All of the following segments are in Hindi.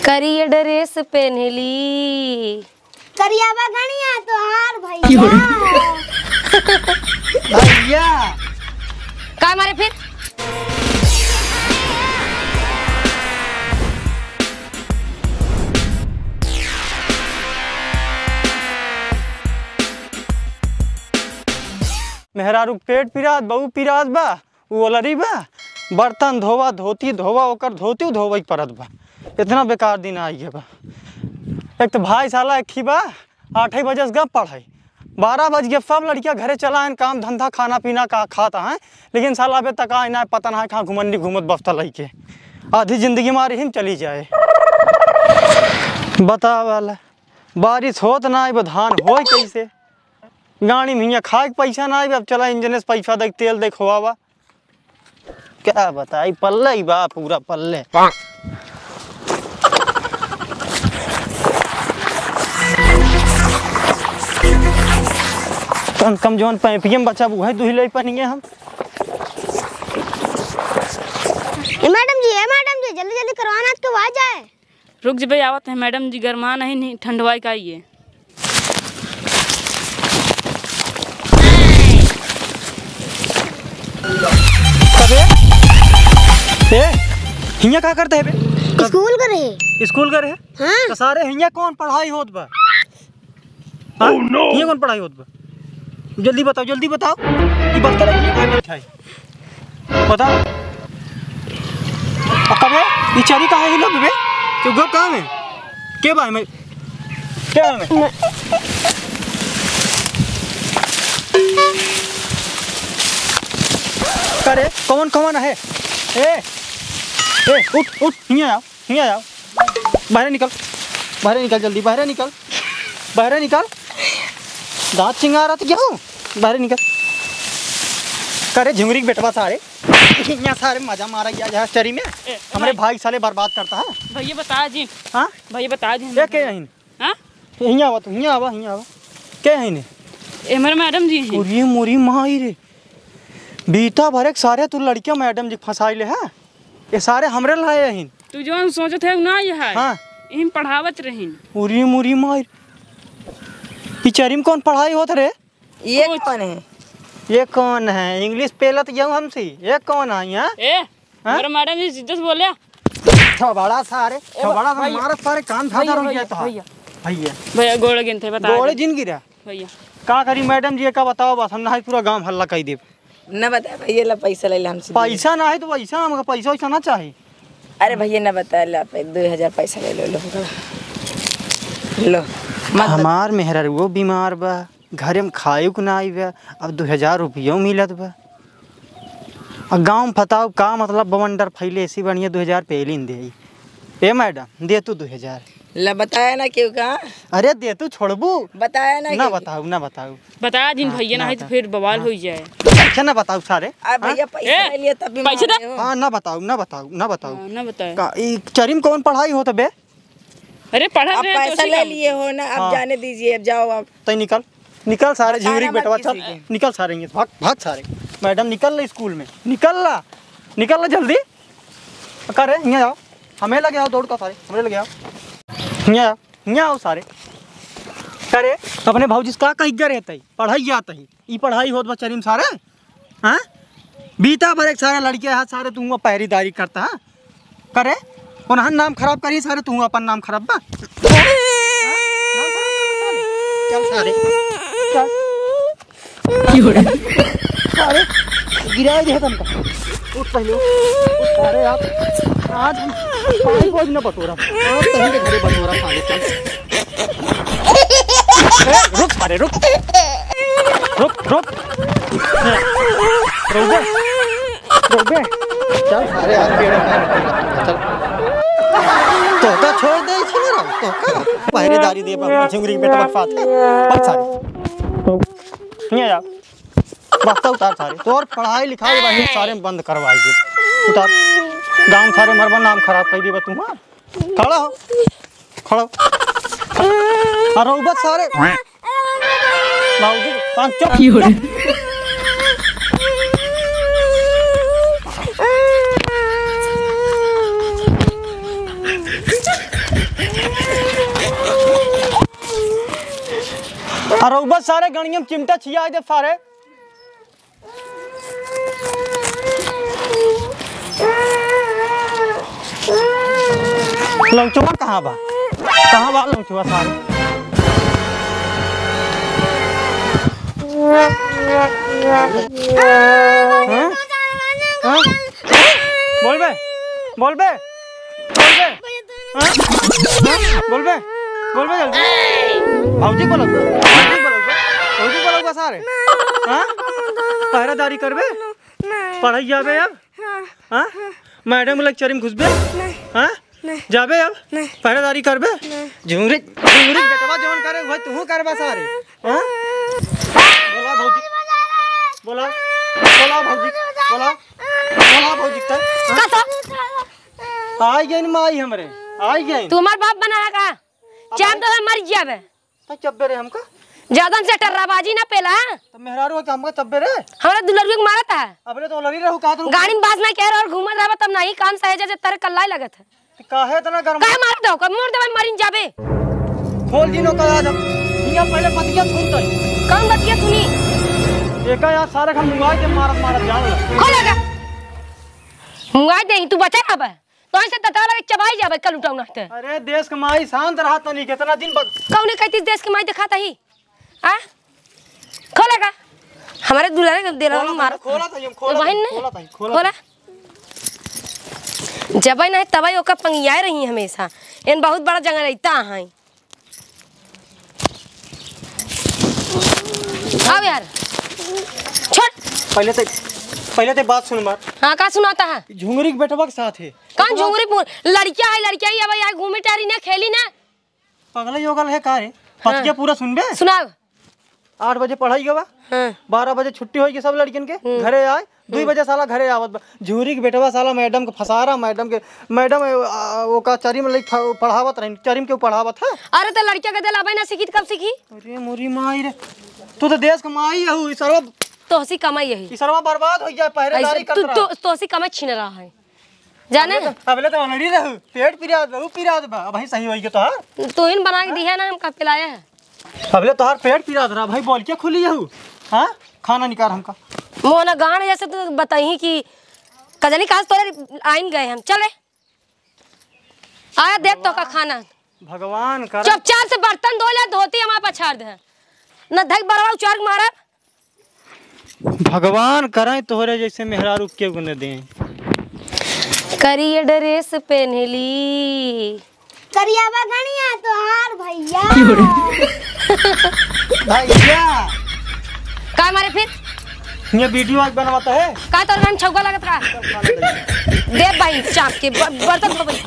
करिया ड्रेस पहनली करिया बगनिया तोहार भैया भैया का मारे फिर मेहरारू पेट पिरात बहु पिरात बा ओलरी बा बर्तन धोवा धोती धोवा ओकर धोती धोवई परत बा। इतना बेकार दिन आई है बा। एक तो भाई साला एक ही बा 8 बजे से गप पढ़ाई 12 बज गए सब लड़कियां घरे चला है काम धंधा खाना पीना का खाता है लेकिन साला अबे तक आए ना पता ना कहाँ घुमंडी घूमत बफ्ता लई के आधी जिंदगी मारी हिम चली जाए। बता वाला बारिश होत ना आई धान हो कैसे गाड़ी में खाए पैसा ना आई अब चला इंजन से पैसा देख तेल देख हुआ क्या बताई पल्ले ही बा पूरा पल्ले। कम जौन पैपियम बच्चा वो है दुहिले पनिए हम। मैडम जी जल्दी जल्दी करवाना तो आ जाए। रुक जी भाई आवत है मैडम जी गरमा नहीं ठंडवाई का ये हिया का करते है बे स्कूल करे स्कूल करे हाँ? तो सारे हिया कौन पढ़ाई होत बा हाँ? oh, no. हिया कौन पढ़ाई होत बा जल्दी बताओ ये बात कर बताओ कबे ये चारी कहाँ है हिला बे तो गप कहाँ है के बा मैं क्या है मैं करे कौन है ए उठ हिया आओ बाहर निकल जल्दी बाहर निकल दांत चिंगा रहा तो क्या हूँ बाहर निकल करे झुमरी बेटवा सारे सारे मजा मारा गया जहाँ चरी में हमारे भाई साले बर्बाद करता है। भैया बता जी हाँ भैया बता जी के यहीं हाँ हिया आवा के यहीं हमारे मैडम जी पूरी मोरी माई रे बीता भरे सारे तू लड़कियां मैडम जी फंसाई ले है ये सारे हमरे लाए यहीं तू जो सोचत है ना ये है हाँ इन पढ़ावत रहीन पूरी मोरी माई चरी में कौन पढ़ाई होत रे ये कौन है इंग्लिश पेलत जाऊँ हमसे ये कौन है यहाँ हमारे मैडम जी सीधे बोले बड़ा सारे मारा सारे कान धाधा हो गया तो भैया गोड़ गिनते बता गोड़े जिन गिरा भैया का करी मैडम जी का बताओ बस हम ना पूरा गांव हल्ला कह दे न बता भैया ला पैसा ले हमसे पैसा ना है तो पैसा हमका पैसा वैसा ना चाहिए। अरे भैया न बता ला 2000 पैसा ले लो हमार मेहरा वो बीमार बा घरे में खाए को ना आई बा अब 2000 रुपया मिलत बा और गाँव में फताओ का मतलब बवंडर फैले ऐसी बढ़िया 2000 पहले दे ए मैडम दे तू 2000 ला बताया ना क्यों का अरे दे तू छोड़बू बताया ना बताओ बता दिन भैया ना है तो फिर बवाल हो जाए अच्छा ना बताओ सारे भैया पैसा ले लिया तब पैसा दे हाँ ना बताओ ना बताए चरी में कौन पढ़ाई हो बे अरे पढ़ा पैसा ले लिए हो ना अब जाने दीजिए अब जाओ आप तो निकल सारे झिमरी बेटवा चल निकल सारे भाग सारे मैडम निकल स्कूल में निकल ला जल्दी करे यहाँ जाओ हमें लगे आओ दौड़ का सारे हमें लगे आओ यहाँ आओ सारे करे अपने भाजी का कही रहता है पढ़ाई आता है ये पढ़ाई होत बच्चा में सारे हाँ बीता भर एक सारे लड़के हाथ सारे तू पहरीदारी करता है करे उन्हें नाम खराब करी सारे तू अपन नाम खराब बा चल सारे सारे गिरा दे तुमको उठ पहले उठ सारे आप आज हम पानी को न बटोरा आप कहीं के घरे बटोरा पानी चल रुक सारे रुक बे चल सारे आज चल तो छोड़ दे छिना तो का पहरेदारी दे झुंगरी बेटा बकफात है बक सारे नहीं आ बस्ता उतार सारे तो और पढ़ाई लिखाई बाहर सारे बंद करवाई दे उतार गांव सारे मरबन नाम खराब कर दी तुम खड़ा अरे उबत सारे बाबूजी पांच अरे सारे गणियम चिमटा छिया दे सारे। लौचवा कहाँ बा लौचवा सारे? बोल बे बोल बे बोल बे बोल बे जल्दी। भाऊजी बोलो सारे। हाँ पहरादारी करबे, पढ़ाई जाबे अब। हाँ मैडम लेक्चर में घुसबे। हाँ जाबे अब पहरादारी करबे। झुंगरी बेटवा जवन करे भाई तू करबा सारे। हाँ बोला भाऊजी बोला भौजी आई गई माई हमरे आई गई। तुम्हार बाप बना है का? चाम तो मर जाबे तो चब्बे रे हमका ज्यादा से टर्राबाजी ना पेला। तो मेहरारू के हमका चब्बे रे हमरा दुलरियो के मारत है। अबरे तो लड़ी रहू का तू गाड़ी में बाज ना कह रहा और घूमत रहा तब नहीं काम सहेजा जे तर कल्ला लगत है। काहे इतना गरम काहे मार दो का मोड़ देबे मरिन जाबे। खोल दिनो का आज हिया पहले पतिया सुनतई। कौन बतिया सुनी? एका यार सारे हम मुंगाई के मारत जान खोलेगा मुंगाई दे तू बचा अब तो ऐसे तता लगे चबाई जाबे कल उठाऊ ना। अरे देश के माई शांत रहा तनी कितना दिन कौन कहती देश के माई दिखाता ही। आ खोलेगा हमारे दुलारे के दे रहा मार खोला था हम खोला बहन ने खोला जब नहीं तब ओका पंगियाए रही हमेशा। इन बहुत बड़ा जंगल रहता है। अब यार छोड़ पहले ते बात सुन मार। हाँ का सुनाता है? झुंगरी के बेटवा के साथ है। कौन झुंगरी लड़कियां है लड़कियां ही अब यार घूमी टारी ना खेली ना पगला योगल है का रे पतिया पूरा सुनबे। सुनाओ 8 बजे पढ़ाई गवा। हाँ 12 बजे छुट्टी होगी सब लड़कियन के घरे आए 2 बजे साला घरे आवत। झूरी के बेटवा साला मैडम के फंसा रहा मैडम वो का चरी में पढ़ावत रही चरी में क्यों पढ़ावत है। अरे तो लड़किया के दिलावे ना सीखी कब सीखी? अरे मोरी माई रे तू तो देश के माई है सरवा तो हसी कमाई यही सरवा बर्बाद हो जाए पहरेदारी तू करत रहा। तो हसी कमाई छीन रहा है जाने। अबले तो अनड़ी रहू पेट पिरात बा अब सही होई के तोहार तू इन बना के दिया ना हम का पिलाया है। अबले तोहार पेट पिरात रहा भाई बोल के खुली हूँ। हाँ खाना निकाल हमका मोना गान जैसे तो बताई कि कजनी काज तोरे आइन गए हम चले आया देख तो का खाना भगवान कर चुपचाप से बर्तन धो ले धोती हमारे पछाड़ दे न धक बरवा उचार मारा। भगवान करे तोहरे जैसे मेहरारू के गुने दे। करिए ड्रेस पहनली करिया बगनिया तोहार भैया भैया का मारे फिर ये वीडियो आज बनवाता है का तोर हम छौका लगत का दे भाई चाप के बर्तन धो भाई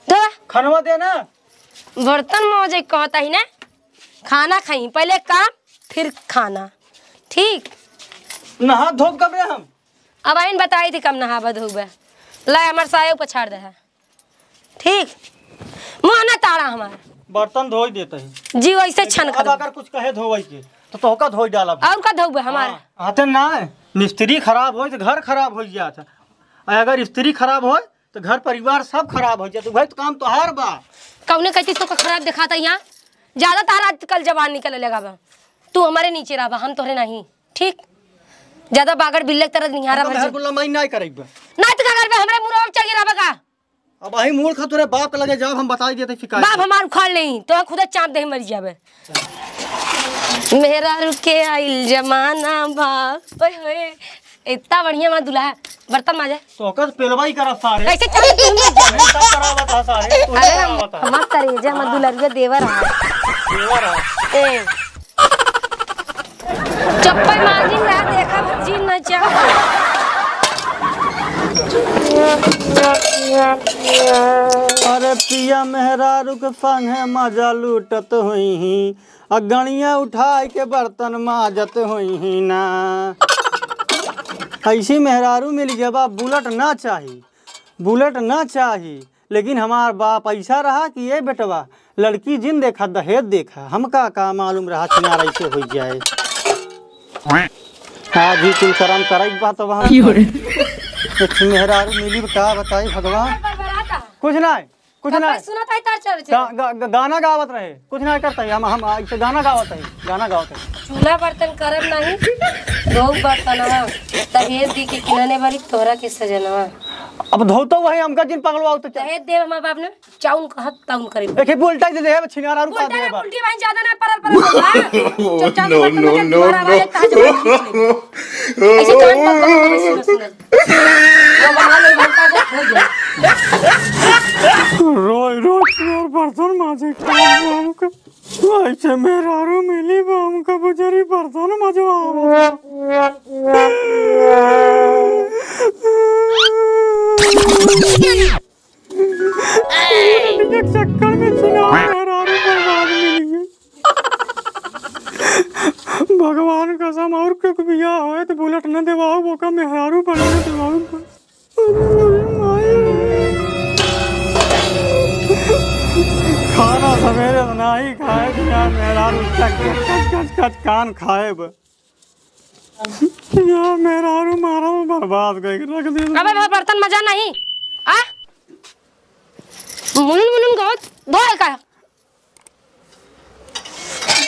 धो खानवा देना बर्तन मौजे कहता ही ना खाना खाई पहले काम फिर खाना ठीक। नहा धोब कब रे हम अब आइन बताई थी कम नहावा धोबे ला हमार साये पछाड़ दे है ठीक। मुँह ना ताड़ा हमार बर्तन धोई देते है जी वैसे छन अब अगर कुछ कहे धोवई के तो तोहका धोई डाला और का धोबे हमार आते ना मिस्त्री खराब हो तो घर खराब हो जाता। अगर स्त्री खराब हो तो घर परिवार सब खराब हो जाता। भाई तो काम तोहार बा कौने कहती तो का खराब दिखाता यहाँ ज्यादा तारा आजकल जवान निकल लगा बा। तू हमारे नीचे रहा हम तोरे नहीं ठीक। ज्यादा बागड़ बिल्ले तरह निहारा घर गुल्ला मैं नहीं करेगा ना तो का करबे हमरे मुंह चढ़ के रहबे का। अब आई मूल खा तोरे बाप के लगे जाब हम बता देते शिकायत बाप हमार उखाड़ नहीं तो खुद चाप दे मर जाबे। मेरा रुके आइल जमाना बाप ओए होए इतना बढ़िया मा दुल्हा बर्तन माजे तो कस पेलवाई करा सारे कैसे चल तू सब करावत है सारे तू अरे करावत है हम करे जे हम दुल्हन देवर है देवर है ए चप्पल मार्जिन ला देखा भजी न चाह। अरे पिया मेहरारू के संग है मजा लूटत हुई ही अगणिया उठाए के बर्तन माजत हुई ही ना। ऐसी मेहरारू मिल गया बा बुलेट ना चाहिए लेकिन हमार बाप ऐसा रहा कि ये बेटवा लड़की जिन देखा दहेज देखा हमका का मालूम रहा चिनार ऐसे हो जाए। आज ही कुल करम कराई बात वहाँ मेहरारू मिली का बताई भगवान कुछ ना कुछ ना सुना था तार चल गाना गावत रहे, कुछ ना करता है। हम ऐसे गाना गावत है, गाना गावत है। चूल्हा बर्तन करब नहीं, धोब बर्तनवा दहेज दी के किनाने वाली तोहरा के सजनवा। अब धोतो वही हमका जिन पगलवा तो दहेज देव हमारे बाप ने चाउन कहत ताउन करे। एक ही उल्टा दे दे छिनारा रुका दे बा। उल्टी भाई ज्यादा ना परल चुपचाप नो नो नो नो ऐसे कान पकड़ सुन वो वहां ले घंटा से हो गया। रोज रोज यार बर्तन माजे हमका ऐसे मेहरारू मिली बा हमका बेचारी बर्तन मजवा। चक्कर में चुनाव मेहरारू बर्बाद मिली है। भगवान कसम और के बिया होए तो बुलेट न देवाओ बोका मेहरारू बनने देवाओ। खाना सवेरे नहीं खाए क्या मेहरारू कच कान खाए बा। यार मेहरारू मारा बर्बाद करके रख दे। अबे बर्तन मजा नहीं आ मुनुन मुनुन गौत धोए का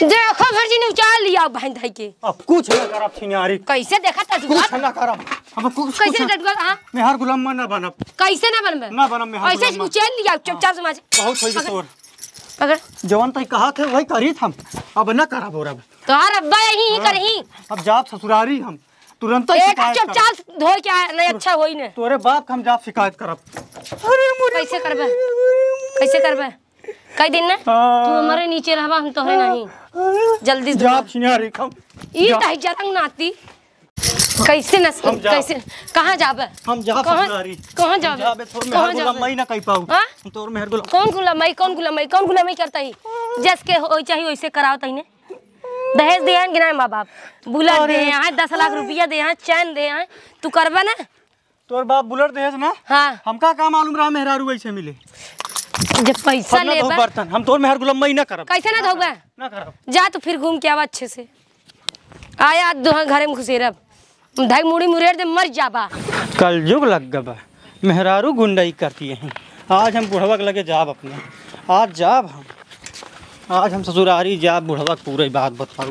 देखो भरजी ने उचाल लिया बहन धाई के। अब कुछ ना करब छिनारी, कैसे देखा था तू कुछ ना करब। अब कुछ कैसे डटगा हां मेहर गुलाम ना बनब, कैसे ना बनबे ना बनब मेहर ऐसे गुलाम। उचाल लिया चुपचाप समाज बहुत सही तोर पकड़ जवान तई कहा थे वही करी हम। अब ना करब और अब तोहार अब्बा यही करही। अब जाप ससुरारी हम तुरंत ही एक शिकायत करब। चुपचाप धोए क्या नहीं अच्छा होई ने तोरे बाप हम जाप शिकायत करब। अरे मुरे कैसे करबे कैसे करबे कई दिन ना तू हमारे नीचे रहबा हम तोहरे नहीं जल्दी से जाप छिनारी हम ई तही जरंग नाती कैसे न कैसे कहां जाबे हम जाप ससुरारी कहां जाबे कहां गुलाम मैं ना कह पाऊ। हां तोर मेहर गुलाम कौन गुलामी करता ही जस के हो चाहिए वैसे कराओ तही ने। दहेज दे हैं गिनाए माँ बाप बुलेट दे हैं 10 लाख रुपया दे हैं चैन दे हैं तू करबा ना। तोर बाप बुलेट दहेज ना हाँ हमका का मालूम रहा मेहरारू वैसे मिले। जब पैसा हम ना ले धो बर्तन हम तोर मेहर गुलाम मैं ना करब। कैसे ना धोबे ना करब। जा तू फिर घूम के आवा अच्छे से आया घरे में घुसेरब धाई मुड़ी मुरेर दे मर जाबा। कलयुग लग गबा मेहरारू गुंडाई करती है। आज हम बुढ़वा के लगे जाब अपने आज जाब हम आज हम ससुरारी जाब बुढ़वा पूरी बात बताऊ।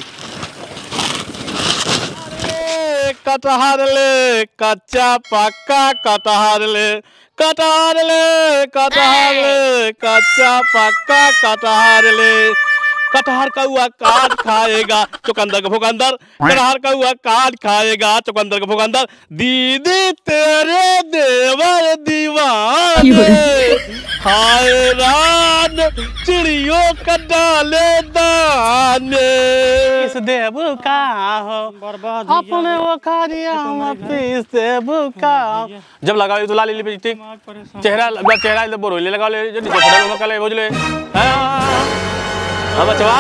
कटहर ले कच्चा पक्का कटहर ले कटहर ले कटहर ले कच्चा पक्का कटहर ले कटहर का हुआ काट खाएगा चुकंदर का भुकंदर कटहर का हुआ काट खाएगा चुकंदर का भुकंदर दीदी तेरे देवर दीवाने हाय रान चिड़ियों का डाले दाने इस देव का हो बर्बाद अपने वो खा दिया हम पीस देव का जब लगाओ तो लाली लिपस्टिक चेहरा चेहरा इधर बोरोले लगा ले जो नीचे फोटो में कले बुझले अब बचवा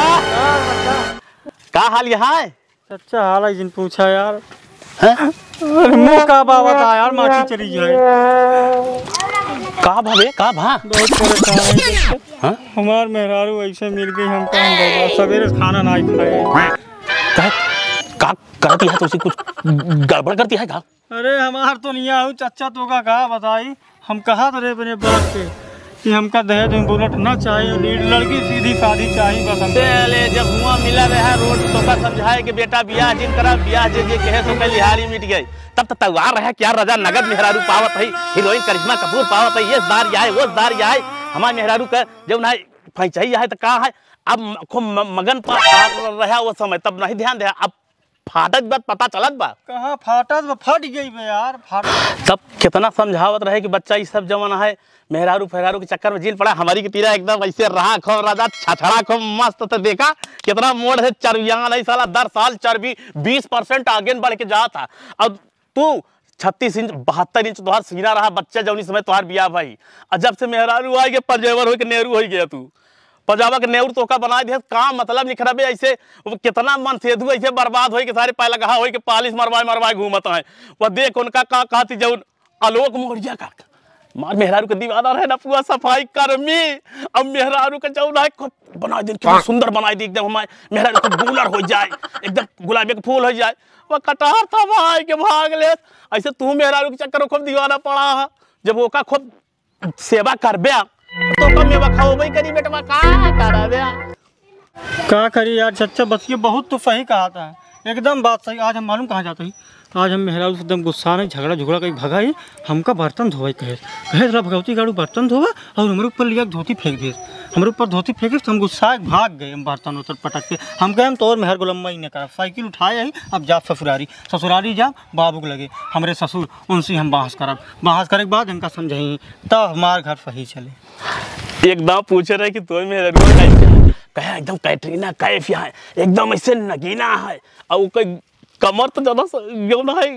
का हाल यहाँ है अच्छा हाल है जिन पूछा यार अरे मुंह का बाबा था यार माची चली जाए का भावे का भा बहुत परेशान है। हाँ? हमार मेहरारू ऐसे मिल गई हम काम बाबा सवेरे खाना नहीं खाए का करती है तो उसी कुछ गड़बड़ करती है का। अरे हमार तो नहीं आऊ चाचा तो का कहा बताई हम कहा तो रे अपने बाप के कि हमका दहेज में बुलेट ना चाहिए लड़की सीधी शादी चाहिए बस हम पहले जब हुआ मिला रहा रोड तो का समझाए कि बेटा बियाह जिन करा बियाह जे जे कहे तो कल लिहारी मिट गई तब तक तैयार रहा क्या रजा नगद मेहरारू पावत है हीरोइन करिश्मा कपूर पावत है ये दार आए वो दार आए हमारे मेहरारू का जब ना चाहिए है तो कहा है अब खूब मगन रहा वो समय तब नहीं ध्यान दे अब फाटत बात पता चलत बा कहाँ फाटत बा फट गई बे यार फाटत तब कितना समझावत रहे कि बच्चा ये सब जमाना है मेहरारू फेहरारू के चक्कर में झील पड़ा हमारी की तीरा एकदम ऐसे रहा खो राजा छछड़ा खो मस्त तो देखा कितना मोड़ है चर्बियां नहीं साला 10 साल चर्बी 20% आगे बढ़ के जा था अब तू 36 इंच 72 इंच तुहार सीना रहा बच्चा जौनी समय तुहार बिया भाई और जब से मेहरारू आ गया पंजेवर हो के नेहरू हो गया तू पंजाबा के नेहरू तोका बना दिया काम मतलब नहीं खराबे ऐसे कितना मन सेधु ऐसे बर्बाद हो के सारे पहला कहा हो के पालिश मरवाए घूमत है वह देख उनका का कहती जौन आलोक मोहरिया का मार मेहरारू के दीवाना रहे ना पूरा सफाई कर्मी अब मेहरारू का जौन है खूब बना दी कितना सुंदर बनाई दी एकदम हमारे मेहरारू को गुलर हो जाए एकदम गुलाबी का फूल हो जाए वह कटहर था भाई के भाग ले ऐसे तू मेहरारू के चक्कर खूब दीवाना पड़ा है जब वो का खूब सेवा करबे तो कम में बखाओ भाई करी बेटवा का करा दे क्या करी यार चच्चा, बस ये बहुत तो सही कहा था, एकदम बात सही। आज हम मालूम कहाँ जाते ही, आज हम मेहरारू से एकदम गुस्सा नहीं, झगड़ा झुगड़ा कहीं भगाई, हमका बर्तन धोवाई कहे जरा भगवती गाड़ू बर्तन धोवा और हमारे ऊपर लिया धोती फेंक दिए, हमारे ऊपर धोती फेंके तो हम गुस्सा भाग गए, हम बर्तन उतर पटक के हम कहे हम तो और मेहर गुलम्मा ही ने करा, साइकिल उठाए आई अब जा ससुरारी जा बाबू के लगे हमारे ससुर, उनसे हम बहस करब, बहस करे के बाद इनका समझाई तब हमारे घर सही चले। एकदम पूछ रहे कि तो मेरे कैसे कहे एकदम कैटरीना कैफ है, एकदम ऐसे नगीना है और कोई कमर तो ज्यादा है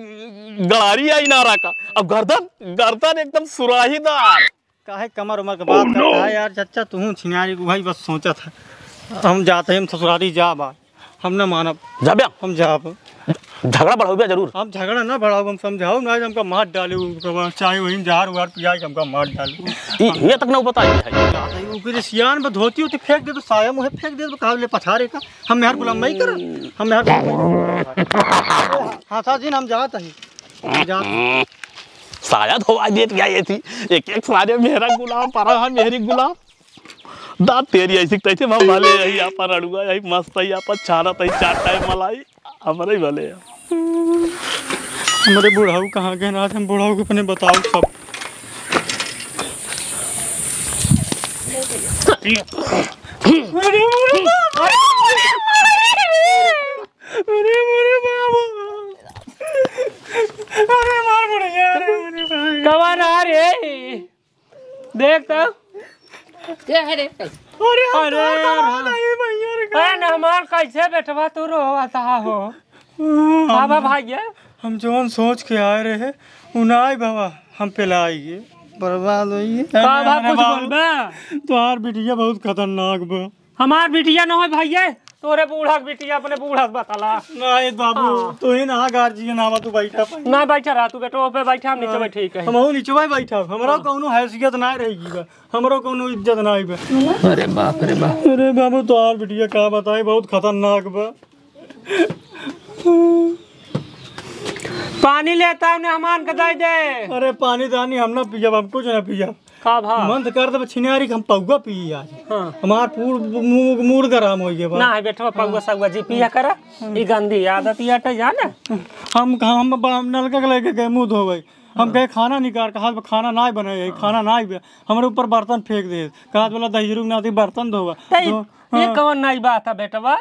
गड़ारी आई नारा का, अब गर्दन एकदम सुराहीदार। काहे कमर उमर के बात करता है यार चच्चा, तू छिनारी भाई बस सोचा था हम जाते हैं, हम ससुरारी जा बा हम न मानब जाबे हम जाब, झगड़ा बढ़ाओ जरूर, हम झगड़ा ना बढ़ाओ, हम समझाओ ना हमका मार डाले, चाहे वही जहर उहार पिया हमका मार डाले, ये तक ना पता है ऊपर सियान में धोती होती फेंक दे तो साया मुहे फेंक दे तो काबले पछारे का, हम मेहर गुलाम नहीं कर, हम मेहर हाँ था जी हम जाते हैं साया धोवा देत गया ये थी एक एक सारे मेरा गुलाम पारा है मेरी गुलाम दांत तेरी ऐसी तैसे हम भले यही आप रड़ुआ यही मस्त है आप छाना तई चार टाइम मलाई हमारे ही भले हमारे बुढ़ाऊ कहाँ गए ना, हम बुढ़ाऊ को अपने बताओ सब। कवन आ रे देख तो क्या है रे? अरे हमार कैसे बैठवा तू रोता हो बाबा भाई, हम जौन सोच के आए रहे उनाई बाबा हम पिलाइए बर्बाद होइए। बाबा कुछ बोलबा, तोहार बिटिया बहुत खतरनाक बा, हमार बिटिया न हो भैया, तोरे बूढ़ा बिटिया अपने बूढ़ा बताला नहीं बाबू तू ही ना गार्जियन आवा, तू बैठा ना बैठा रहा, तू बेटो पे बैठा, हम नीचे बैठे कहीं, हम नीचे बैठा, हमरा कोनो हैसियत ना रहेगी बा, हमरो कोनो इज्जत ना बा। अरे बाप रे बाप, अरे बाबू तोहार बिटिया का बताए बहुत खतरनाक बा। पानी लेता उन्हें हमान के दे दे। अरे पानी दानी हम ना पिया, हम कुछ ना पिया, का भा मन तो कर दे छिनारी हम पौवा पी आज, हमार पूर मूड गरम हो गया ना है बेटवा पौवा सगवा जी पिया कर, ई गंदी आदत ये हटे जाने। हम नलका के लेके गए मुंह धोवे, हम कहे खाना निकाल, कहा खाना ना बने, खाना ना हमारे ऊपर बर्तन फेंक दे, कहा बोला दही ना बर्तन धोवा, ये कौन नई बात है बेटवा,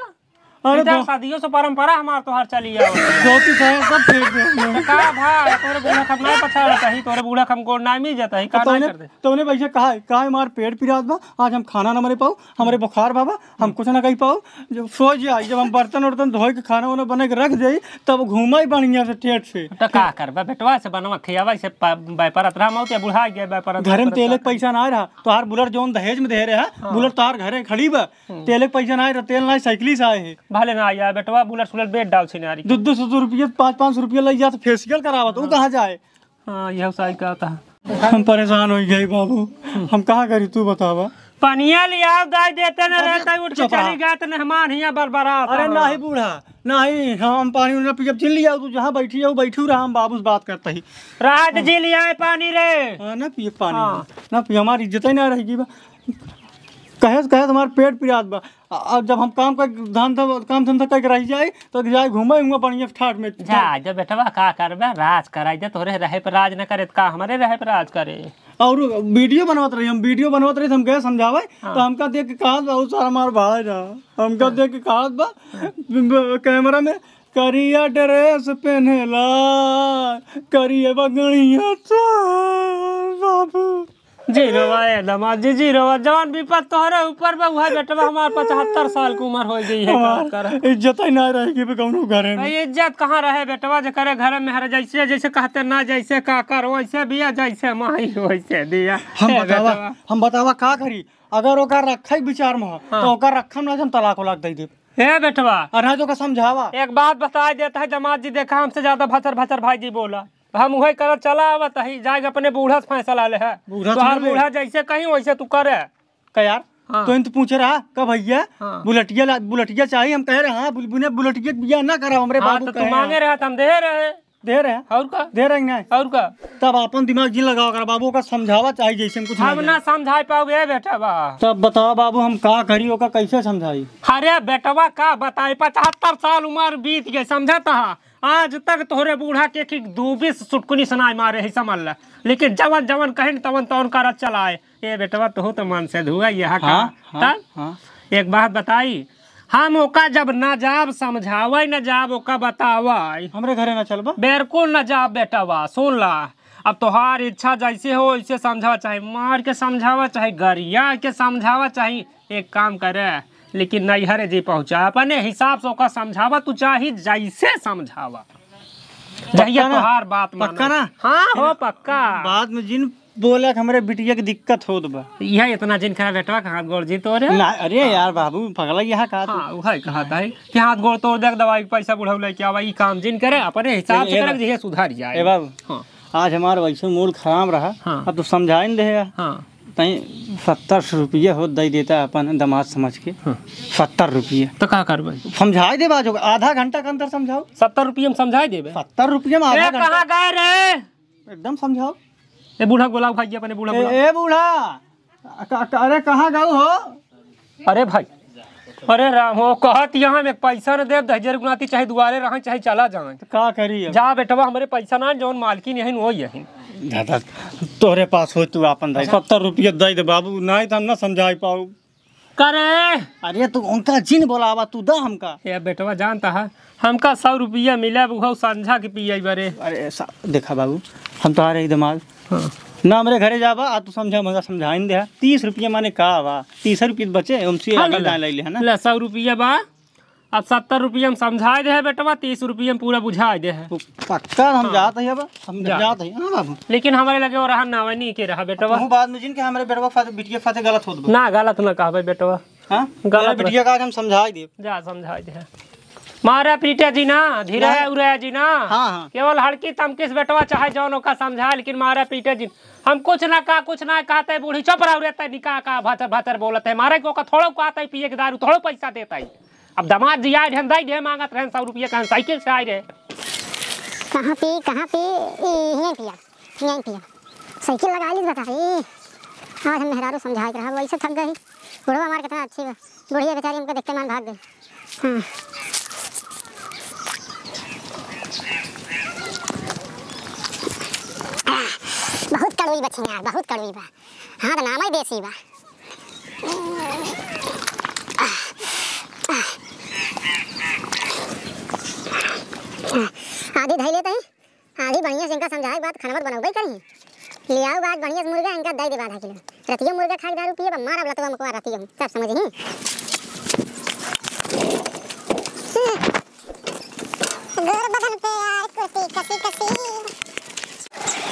अरे शादियों से परंपरा हमार तोहार चली आओ, धोती सब फेंक दे का भाई तोरे बूढ़ा खम नहीं पछाड़ कहीं, तोरे बूढ़ा खम कोड ना मिल जाता है, का नहीं कर दे तूने वैसे कहा हमार पेट पिरात बा, आज हम खाना ना मरे पाओ, हमारे बुखार बाबा हम कुछ ना कही पाओ, जब सोच जाए जब हम बर्तन वर्तन धोए के खाना वाना बने के रख जाई तब घूमा ही बढ़िया से टेट से, तो का करबा बेटवा से बनवा खियावा से व्यापारत रहा मौत बुढ़ा गया व्यापार, घर में तेल के पैसा ना रहा, तोहार बुलर जोन दहेज में दे रहे बुलर तोहार घरे खड़ी बा, तेल के पैसा ना रहा, तेल ना साइकिल से आए है भले ना आया बेटवा, बुलर सुलर बेट डाल छिनारी 200 रुपये 500 रुपये लग जाता फेसियल करावा, तू कहाँ जाए, हाँ यह सही कहता है, हम परेशान हो गए बाबू, हम कहाँ करी तू बतावा। पनिया लिया गाय देते न रहता उठ के चली गया तो मेहमान हिया बरबरा। अरे नहीं बूढ़ा नहीं, हम पानी उन्हें पिजब चिल लिया, तू जहाँ बैठी है वो बैठू रहा, हम बाबू से बात करते ही रात जी लिया है पानी रे, ना पिए पानी ना पिए, हमारी इज्जत ही ना रहेगी बा, कहे तुम्हारे पेट पिरात बा, अब जब हम काम धंधा करके रह जाए तो जाए घूमे हुआ बढ़िया ठाट में जा जब बेटवा का करबे राज कराई दे, तोरे रहे पर राज न करे का हमारे रहे पर राज करे, और वीडियो बनवत रही, हम वीडियो बनवत रही, हम गए समझावे तो हमका देख के कहा बहुत सारा मार भाई रहा, हमका देख के कहा बा कैमरा में करिया ड्रेस पहनेला करिए बगड़िया बाबू जीरोवा दमा जी जीरोवा जवान विपद तोहरे ऊपर बा, वह बेटवा हमार 75 साल की उम्र हो गई है, का कर इज्जत ही ना रहेगी कौनो घरे में, इज्जत कहाँ रहे बेटवा, जे करे घर में हर जैसे जैसे कहते ना जैसे का कर वैसे बिया, जैसे माई वैसे दिया। हम बतावा का करी, अगर ओकर रखा विचार में तो ओकर रखम ना हम तलाक उलाक दे दे, हे बेटवा अरे तो का समझावा, एक बात बता देता है जमात जी, देखा हमसे ज्यादा भचर भचर भाई जी बोला, हम वही कर चला आवत ही जाएगा अपने बूढ़ा से फैसला ले है, बूढ़ा जैसे कहीं वैसे तू करे का यार। तो इन तो पूछे रहा का भैया बुलेटिया चाहिए, हम कह रहे हाँ बुलेटिया बिया ना करा हमरे बाबू तो तू मांगे रहा हम दे रहे, दे रहे हैं और का दे रहे हैं और का तब अपन दिमाग जी लगाओ कर बाबू का समझावा चाहिए जैसे हम कुछ हम ना समझा पाओगे बेटवा। तब बताओ बाबू हम का करी ओका कैसे समझाई। अरे बेटवा का बताई 75 साल उम्र बीत गए समझता है आज तक तोहरे बूढ़ा के 2-20 सुटकुनी सुनाई मारे है समझ ला लेकिन जवन जवन कहे तवन तवन कर चलाए ये बेटवा तो मन से धुआ यह का एक बात बताई हम ओका जब न जाब समझावे न जाब ओका बतावे हमरे घरे ना चलबा बिल्कुल न जाब बेटवा सुन ला अब तोहार इच्छा जैसे हो वैसे समझावा चाहे मार के समझावा चाहे गरिया के समझावा चाहे एक काम करे लेकिन नैहरे जी पहुंचा अपने हिसाब से ओका समझावा तू चाहे जैसे समझावा जहिया तोहार बात पक्का ना हाँ हो पक्का बाद में जिन बोले हमारे बिटिया की दिक्कत होत बा यह इतना जिन खरा बेटवा का हाथ गोड़ जी तोरे ना अरे यार बाबू पगला यहाँ कहा हाँ वही कहता है कि हाथ गोड़ तोड़ दे दवाई पैसा बुढ़ा लेके आवा ई काम जिन करे अपने हिसाब से करे ये सुधार जाए ए बाबू हाँ आज हमारा वैसे मूड खराब रहा हाँ। अब तो समझाए नहीं देगा हाँ तई 70 रुपये हो दे देता अपन दामाद समझ के 70 रुपये तो क्या करबे समझाए दे बाजू आधा घंटा के अंदर समझाओ 70 रुपये में समझाई देबे 70 रुपये में आधा घंटा कहाँ गए रे एकदम समझाओ। ए बूढ़ा बोला भाई अपने बूढ़ा बोला ए बूढ़ा अरे कहाँ गए हो। अरे भाई अरे राम हो कहत यहाँ में पैसा न दे 10,000 गुनाती चाहे दुआरे रहे चाहे चला जाए तो का करी अब? जा बेटवा हमारे पैसा ना जौन मालकिन यही वो यही दादा तोरे पास हो तू अपन दे 70 रुपये दे दे बाबू नहीं तो हम ना समझाई पाऊ करे अरे तू उनका जिन बोलावा तू दा हमका ये बेटवा जानता है हमका 100 रुपया मिला वो संझा के पिया बरे अरे देखा बाबू हम तो आ रहे दिमाग ना हमारे घरे जाबा आ तू समझा मजा समझाई दे 30 रुपये माने का बा 30 रुपये बचे हमसे आगे डाल ले है ना ले 100 रुपया बा अब 70 रुपया में समझाए दे बेटवा 30 रुपया में पूरा बुझाए दे है पक्का हम जात है अब हम जात है हां बाबू लेकिन हमारे लगे और रहा नावनी के रहा बेटवा तू बाद में जिन के हमारे बेटवा फाते बिटिया फाते गलत होत ना गलत ना कहबे बेटवा हां गलत बिटिया का हम समझाई दे जा समझाए दे मारा पीटे जी ना धीरे उड़े जी ना हाँ। केवल हड़की तमकिस बेटवा चाहे जौन का समझा लेकिन मारा पीटे जी हम कुछ ना कहते बूढ़ी चुप रहा रहता निकाह का भतर भतर बोलते है मारे को थोड़ो को आता है पिए के दारू थोड़ो पैसा देता है अब दामाद जी आए ढन दे मांगत रहे 100 रुपया कहाँ साइकिल से आए रहे कहाँ पी यहीं पिया साइकिल लगा ली बता आज हम मेहरारू समझा के रहा वैसे थक गई बुढ़वा मार कितना अच्छी बुढ़िया बेचारी हमको देखते मान भाग गई हाँ बहुत कड़वी बच्ची यार बहुत कड़वी बा हाँ तो नाम ही देसी बा आधी धै लेते हैं आधी बढ़िया से इनका समझाए बात खनवर बनौबे करी ले आओ बात बढ़िया से मुर्गा इनका दे दे आधा किलो रतिया मुर्गा खा के दारू पिए मारा लतवा मुकवा रतिया सब समझ ही गोर बदन पे यार कुर्ती कसी कसी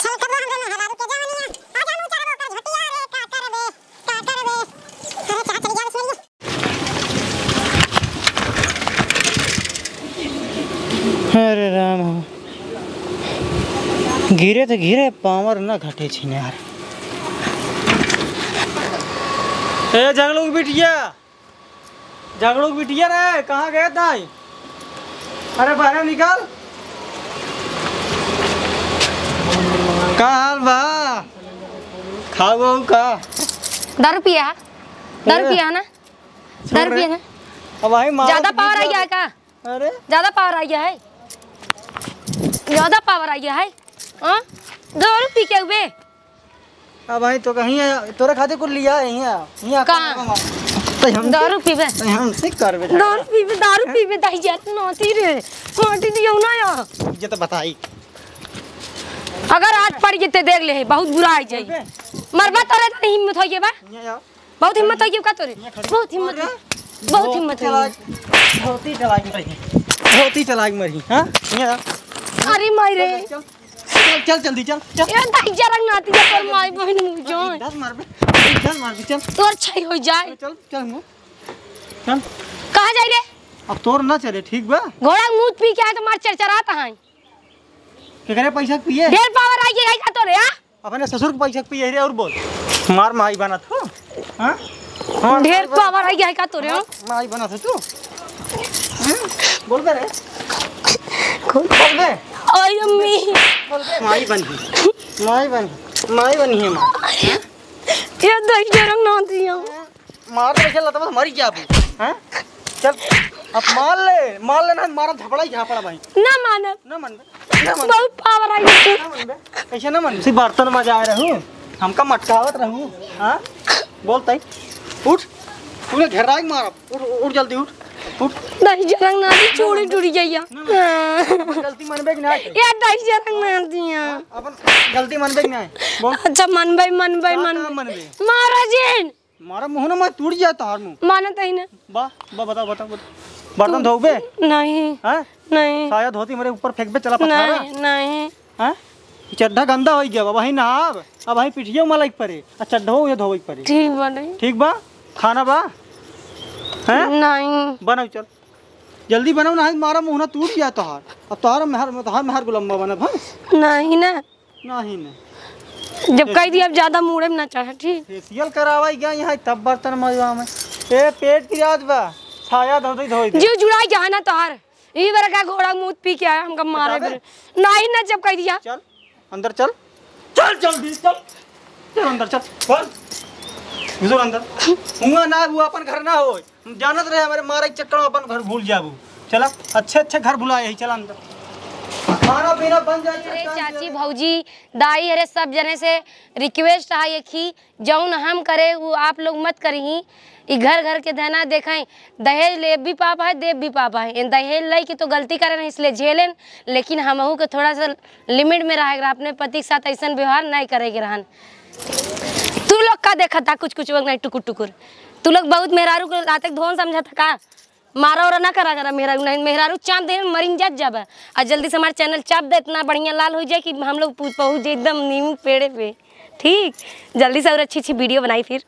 चल कर हम गए हरारू के जवानिया आ जानू चारो का झटिया रे का करबे अरे चाचा चली जा सुनिए अरे राम गिरे तो गिरे पावर ना घटे छी यार ए झगड़ू बिटिया रे कहाँ गए ताई अरे बाहर निकल का हाल बा खाओ का दारू पिया है ना दारू पिया है अब भाई ज्यादा पावर आ गया है का अरे ज्यादा पावर आ गया है हाँ दारू पी के हुए अब भाई तो कहीं तोरे खाते कुछ लिया है यहाँ कहाँ तो हम दारू पीबे हमसे करबे दारू पीबे दाई जात नोती रे मोटी दियो ना यार ये तो बताई अगर आज पड़ जेते देख ले बहुत बुरा है जाई मरबा तोरे तो हिम्मत होइए बा बहुत हिम्मत होइए का तोरे बहुत हिम्मत होइए बहुत ही चलाक मरी हां अरे माई रे चल जल्दी चल ये दाई जरंग नाती है पर माई बहन मुझो चल मार बे चल तोर छई हो जाए चल कहां जाई रे अब तोर ना चले ठीक बा घोड़ा मुंह पी के आए तो मार चरचराता है के करे पैसा पिए ढेर पावर आई है का तोरे हां अपने ससुर को पैसा पिए रे और बोल मार माई बना तू हां ढेर पावर आई है का तोरे माई बना तू बोल बे रे बोल बे ओए अम्मी माई बनी माई बनी है माँ ये दही जरंग ना दिया मार तो चल तो मरी जा अभी हैं चल अब मार ले ना मारा झपड़ा ही झापड़ा भाई ना मानब ना मन बहुत पावर आई है कैसे ना मन सी बर्तन में जा रहूं हमका मटकावत रहूं हां बोलते उठ तूने घेरा ही मारा उठ जल्दी उठ दही जरंग ना दी चूड़ी टूटी जाइया गलती मनबे कि ना ये दही जरंग ना दिया अपन गलती मनबे कि ना बोल अच्छा मनबे महाराज मारा मुंह ना मत टूट जाए तार मुंह मानत ही ना बता बर्तन धोबे नहीं हैं नहीं शायद धोती मेरे ऊपर फेंक बे चला पथारा नहीं हैं चड्ढा गंदा हो गया वही नहाब अब वही पिठियो मलाई परे आ चड्ढा हो धोवे परे ठीक बा खाना बा हैं नहीं बनाओ चल जल्दी बनाओ ना मारा मुंह ना टूट गया तोहार अब तोहार मेहर गुलम्बा बना भाई नहीं ना नहीं ना जब कह दिया अब ज्यादा मुड़े में ना चढ़ा ठीक फेशियल करावाई गया यहाँ तब बर्तन मजवा में ए पेट की रात बा छाया धोई दे जीव जुड़ाई जहाँ ना तोहार ई बार का घोड़ा मुंह पी के आया हमका मारे फिर नहीं ना जब कह दिया चल अंदर चल जल्दी चल अंदर चल बोल गुजर अंदर हुआ ना हुआ अपन घर ना हो हम जानत रहे हमारे मारे चक्कर में अपन घर भूल जाबू चला अच्छे घर भुलाए ही चला अंदर खाना पीना बन जाए अरे चाची भौजी दाई अरे सब जने से रिक्वेस्ट है एक ही जौन हम करे वो आप लोग मत करी ई घर के देना देखें दहेज ले भी पाप है देव भी पाप है दहेज ले की तो गलती करे नहीं इसलिए झेलें लेकिन हमहू के थोड़ा सा लिमिट में रहेगा अपने पति के साथ ऐसा व्यवहार नहीं करेगे रहन तू लोग का देखा था कुछ वक्त नहीं टुकुर तू लोग बहुत मेहरारू को रात धोन समझा था का मारा और ना करा मेहरारू नहीं मेहरारू चाँद दे मरीन जात जब और जल्दी से हमारा चैनल चाप दे इतना बढ़िया लाल हो जाए कि हम लोग पहुँच जाए एकदम नींबू पेड़े पे ठीक जल्दी से और अच्छी वीडियो बनाई फिर